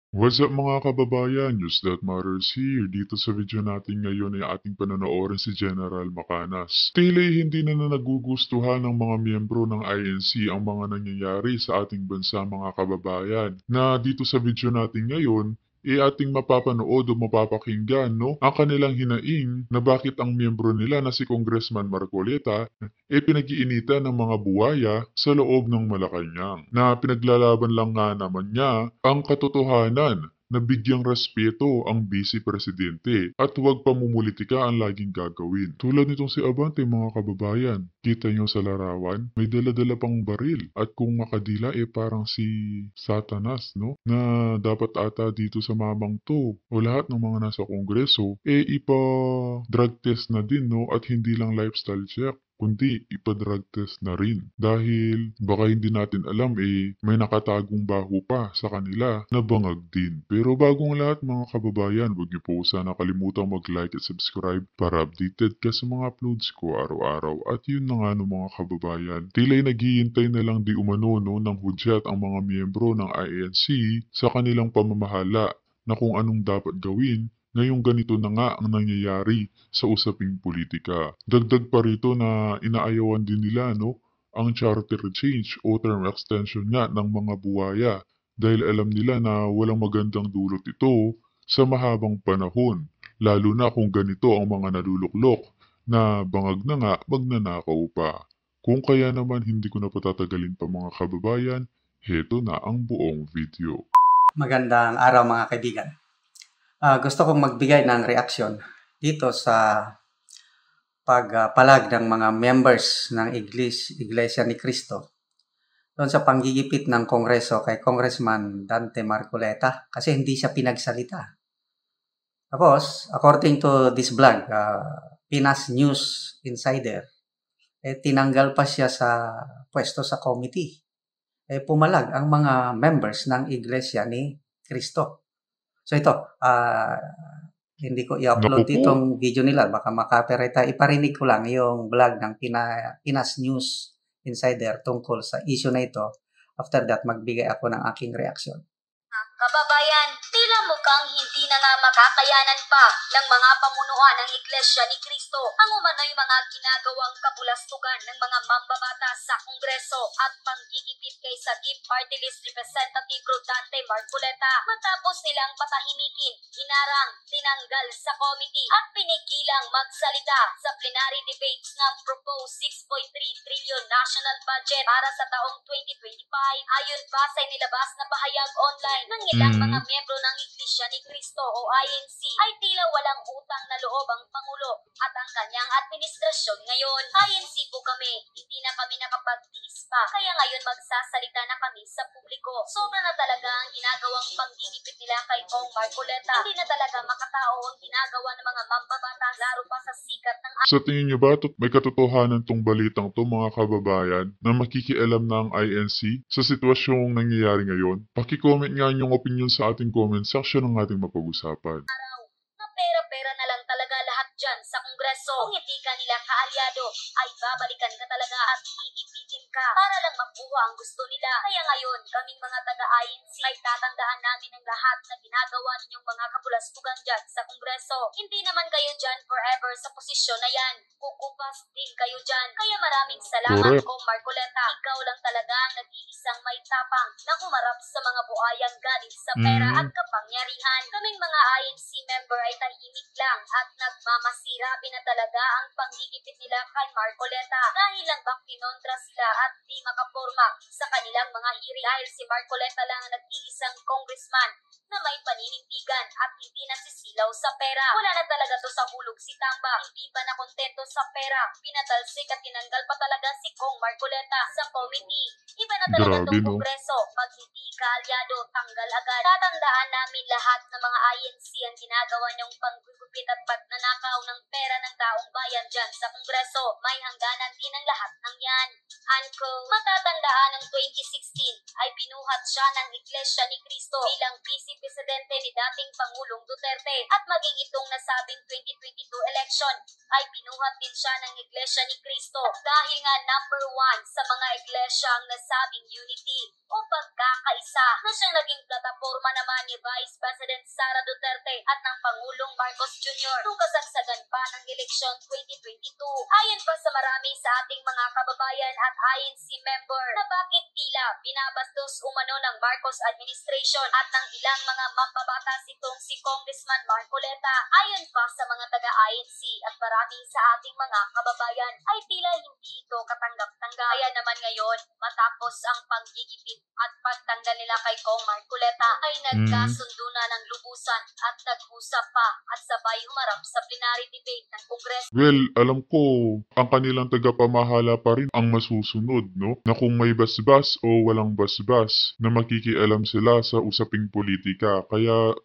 What's up mga kababayan? News That Matters here. Dito sa video natin ngayon ay ating panonoorin si General Macanas. Tila hindi na nagugustuhan ng mga miyembro ng INC ang mga nangyayari sa ating bansa mga kababayan. Na dito sa video natin ngayon, ating mapapanood o mapapakinggan ang kanilang hinaing na bakit ang miyembro nila na si Congressman Marcoleta pinag-iinitan ng mga buwaya sa loob ng Malacanang, na pinaglalaban lang nga naman niya ang katotohanan na bigyang respeto ang Vice Presidente at huwag pamumulitika ang laging gagawin. Tulad nitong si Abante mga kababayan, kita nyo sa larawan, may dala-dala pang baril at kung makadila parang si Satanas, no? Na dapat ata dito sa mamang to o lahat ng mga nasa kongreso ipa-drug test na din, no? At hindi lang lifestyle check kundi ipa-drug test na rin. Dahil baka hindi natin alam may nakatagong baho pa sa kanila na bangag din. Pero bagong lahat mga kababayan, huwag niyo po sana kalimutang mag-like at subscribe para updated ka sa mga uploads ko araw-araw. At yun na nga no mga kababayan, tila'y naghihintay na lang di umano ng hudyat ang mga miyembro ng INC sa kanilang pamamahala na kung anong dapat gawin ngayong ganito na nga ang nangyayari sa usaping politika. Dagdag pa rito na inaayawan din nila ang charter change o term extension nga ng mga buwaya dahil alam nila na walang magandang dulot ito sa mahabang panahon, lalo na kung ganito ang mga naluluklok na bangag na nga magnanakaw pa. Kung kaya naman hindi ko na patatagalin pa mga kababayan, heto na ang buong video. Magandang araw mga kaibigan. Gusto kong magbigay ng reaksyon dito sa pagpalag ng mga members ng Iglesia ni Cristo doon sa panggigipit ng Kongreso kay Congressman Dante Marcoleta kasi hindi siya pinagsalita. Tapos, according to this blog, Pinas News Insider, tinanggal pa siya sa pwesto sa committee. Pumalag ang mga members ng Iglesia ni Cristo. So ito, hindi ko Naku i-upload po, itong video nila, baka maka-copyright tayo. Iparinig ko lang yung vlog ng Pinas News Insider tungkol sa issue na ito. After that, magbigay ako ng aking reaksyon. Kababayan, tila mukhang hindi na nga makakayanan pa ng mga pamunuan ng Iglesia ni Cristo ang umano'y mga ginagawang kabulastugan ng mga mambabatas sa Kongreso at panggigipit kay Sagip Party List Representative Rodante Marcoleta matapos nilang patahimikin, hinarang, tinanggal sa committee at pinigilang magsalita sa plenary debates ng proposed 6.3 trillion national budget para sa taong 2025 ayon pa sa inilabas na pahayag online ng ilang mga miyembro ng Iglesia ni Cristo o INC ay tila walang utang na loob ang Pangulo at ang kanyang administrasyon ngayon. INC po kami, hindi na kami nakapagtiis pa, kaya ngayon magsasalita na kami sa publiko. Sobra na talaga ang ginagawang panggigipit nila kay Kong Marcoleta. Hindi na talaga makatao ang ginagawa ng mga mambabatas, laro pa sa sikat ng sa tingin niyo ba may katotohanan tong balitang to mga kababayan na makikialam na ang INC sa sitwasyong nangyayari ngayon? Paki-comment nga inyong opinion sa ating comment section ng ating mapag-usapan. araw na pera-pera na lang talaga lahat dyan sa Kongreso. Kung hindi ka nila kaalyado, ay babalikan ka talaga at iipitin ka para lang makuha ang gusto nila. Kaya ngayon, kaming mga taga-INC ay tatandaan namin ang lahat na ginagawa ninyong mga kabulastugan dyan sa Kongreso. Hindi naman kayo dyan forever sa posisyon na yan. Kukupas din kayo dyan. Kaya maraming salamat Correct. Kong Marcoleta. Ikaw lang talaga ang nag-iisang may tapang na humarap sa mga buhayang galing sa pera at kapangyarihan. Kaming mga INC member ay tahimik lang at nagmamasirabi na talaga ang panggigipit nila kay Marcoleta dahil lang bang kinontra sila at di makaporma sa kanilang mga hearing dahil si Marcoleta lang ang nag-iisang congressman na may paninindigan at hindi nasisilaw sa pera. Wala na talaga to sa hulog si Tamba. Hindi pa na kontento sa pera. Pinatalsik at tinanggal pa talaga si Kong Marcoleta sa committee. Iba na talaga Grabe tong no. Kongreso. Pag hindi kaalyado, tanggal agad. Tatandaan namin lahat ng mga INC ang ginagawa niyong panggugupit at pagnanakaw ng pera ng taong bayan dyan sa Kongreso. May hangganan din ang lahat ng yan. Matatandaan ng 2016 ay binuhat siya ng Iglesia ni Cristo bilang Vice presidente ni dating Pangulong Duterte at maging itong nasabing 2022 election ay binuhat din siya ng Iglesia ni Cristo dahil nga number 1 sa mga iglesia ang nasabing unity o pagkakaisa na siyang naging plataforma naman ni Vice President Sara Duterte at ng Pangulong Marcos Jr. nung kasagsagan pa ng eleksyon 2022. Ayon pa sa marami sa ating mga kababayan at INC member na bakit tila binabastos umano ng Marcos administration at ng ilang mga mambabatas itong si Congressman Marcoleta. Ayon pa sa mga taga-INC at marami sa ating mga kababayan ay tila hindi ito katanggap-tanggap. Kaya naman ngayon, matapos ang panggigipit at pagtanggal nila kay Kong Marcoleta ay nagkasundo na ng lubusan at nag-usap pa at sabay humarap sa plenary debate ng Kongreso. Well, alam ko, ang kanilang tagapamahala pa rin ang masusunod, no? Na kung may basbas o walang basbas, na makikialam sila sa usaping politika. Kaya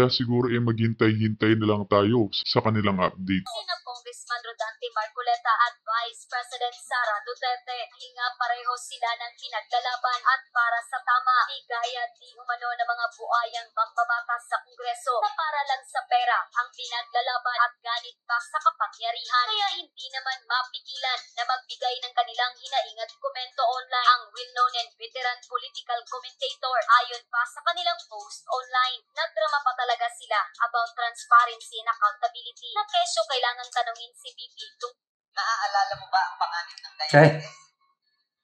siguro maghintay-hintay na lang tayo sa kanilang update. Sina Congressman Rodante Marcoleta at Vice President Sara Duterte dahil nga pareho sila ng pinaglalaban at para sa tama, gaya di umano ng mga buayang mambabatas sa Kongreso na para lang sa pera ang pinaglalaban at ganit pa sa kapangyarihan. Kaya hindi naman mapigilan na magbigay ng kanilang hinaing at komento online ang well-known and veteran political commentator. Ayon pa sa kanilang post online, nagdrama pa talaga sila about transparency and accountability na kesyo kailangang tanungin si VP Naaalala mo ba ang panganib ng Okay. diabetes?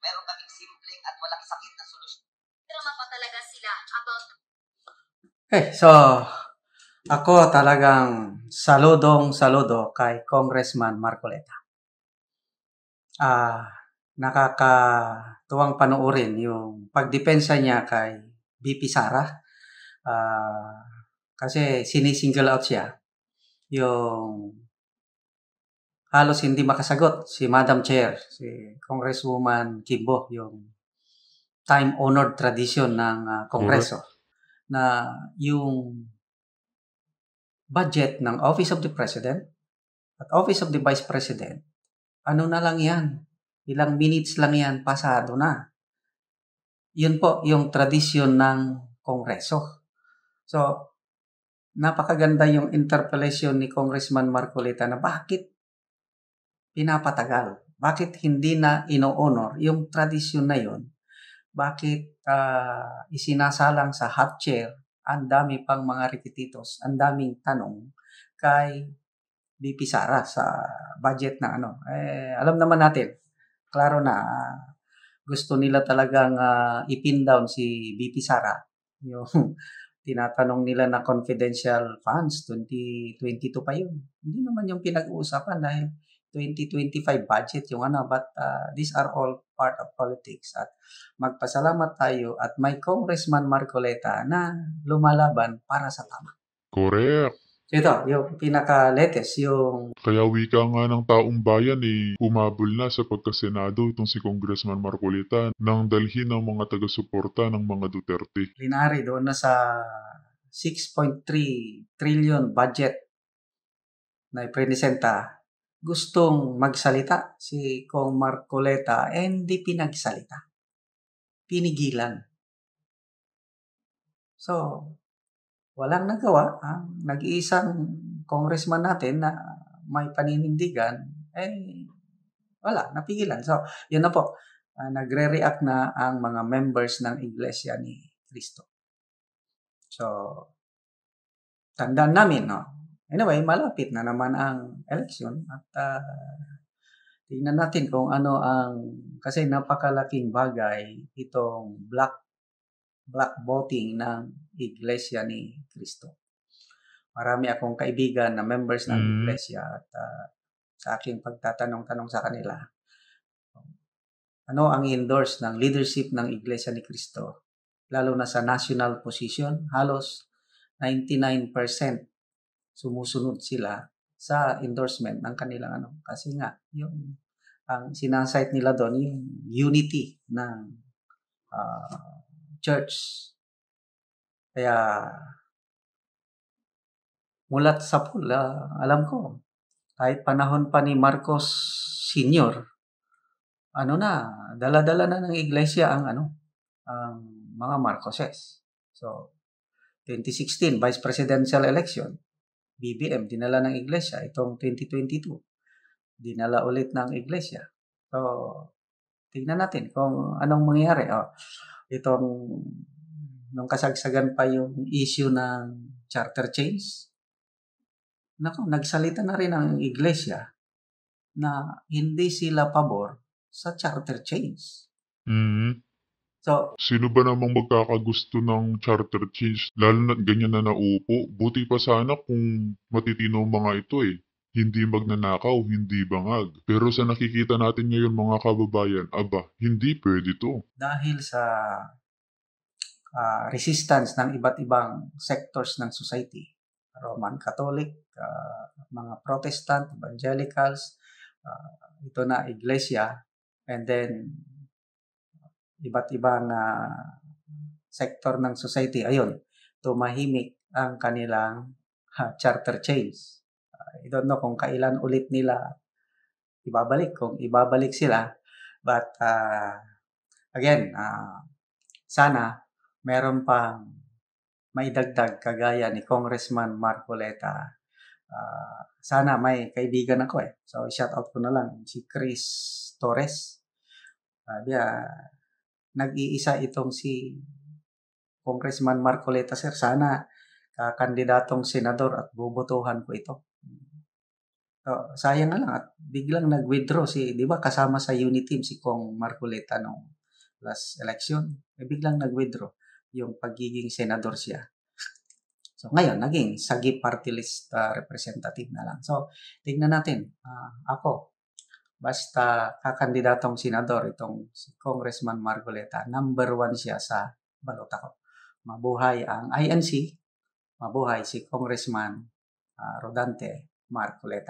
Meron kaming simpleng at walang sakit na solusyon. Drama pa talaga sila about So, ako talagang saludo kay Congressman Marcoleta. Nakakatuwang panoorin yung pagdepensa niya kay VP Sara. Kasi sinisingle out siya. Yung halos hindi makasagot si Madam Chair, si Congresswoman Kimbo, yung time-honored tradition ng Kongreso na yung budget ng Office of the President at Office of the Vice President, ano na lang yan, ilang minutes lang yan, pasado na. Yun po yung tradisyon ng Kongreso. So, napakaganda yung interpellation ni Congressman Marcoleta na bakit pinapatagal? Bakit hindi na ino-honor yung tradisyon na yun? Bakit isinasalang sa hot chair ang dami pang mga repetitos, ang daming tanong kay VP Sara sa budget na ano? Alam naman natin, klaro na gusto nila talagang ipin down si VP Sara. Yung tinatanong nila na confidential funds, 2022 pa yun. Hindi naman yung pinag-uusapan dahil 2025 budget yung ano, but these are all part of politics at magpasalamat tayo at may Congressman Marcoleta na lumalaban para sa tama. Correct. Ito, yung pinaka-latest, yung Kaya wika nga ng taong bayan humabol na sa pagkasenado itong si Congressman Marcoleta nang dalhin ng mga taga-suporta ng mga Duterte. plenary doon na sa 6.3 trillion budget na ipresenta, gustong magsalita si Kong Marcoleta hindi pinagsalita. Pinigilan. So, walang nagawa. Ang nag-iisang congressman natin na may paninindigan, wala, napigilan. So, yun na po. Nagre-react na ang mga members ng Iglesia ni Cristo. So, tandaan namin, no? Anyway, malapit na naman ang election at tingnan natin kung ano kasi napakalaking bagay itong black voting ng Iglesia ni Cristo. Marami akong kaibigan na members ng Iglesia at sa aking pagtatanong-tanong sa kanila, ano ang endorse ng leadership ng Iglesia ni Cristo, lalo na sa national position, halos 99% sumusunod sila sa endorsement ng kanilang ano. Kasi nga, yung ang sinasite nila doon, yung unity ng church. Kaya, mulat sa pula, alam ko, kahit panahon pa ni Marcos Sr., dala-dala na ng iglesia ang mga Marcoses. So, 2016, Vice Presidential Election, BBM, dinala ng iglesia. Itong 2022, dinala ulit ng iglesia. So, tingnan natin kung anong mangyayari. Itong, nung kasagsagan pa yung issue ng charter change, nagsalita na rin ang iglesia na hindi sila pabor sa charter change. Mhm. So, Sino ba namang magkakagusto ng charter change? Lalo na ganyan na naupo. Buti pa sana kung matitino ang mga ito eh. Hindi magnanakaw, hindi bangag. Pero sa nakikita natin ngayon mga kababayan, aba, hindi pwede to. dahil sa resistance ng iba't ibang sectors ng society, Roman Catholic, mga Protestant, Evangelicals, ito na iglesia, and then iba't ibang sector ng society, ayun, tumahimik ang kanilang charter change. I don't know kung kailan ulit nila ibabalik, kung ibabalik sila, but again, sana meron pang maidagdag kagaya ni Congressman Marcoleta. Sana may kaibigan ako eh. So, shout out ko na lang si Chris Torres. Nag-iisa itong si Congressman Marcoleta, sir. Sana kandidatong senador at bubotohan ko ito. So, sayang na lang at biglang nag-withdraw di ba kasama sa unit team si Kong Marcoleta nung last election. Biglang nag-withdraw yung pagiging senador siya. So, ngayon, naging Sagi Party List representative na lang. So, tignan natin. Ako, basta kakandidatong senador itong si Congressman Marcoleta, number 1 siya sa balota ko. Mabuhay ang INC, mabuhay si Congressman Rodante Marcoleta.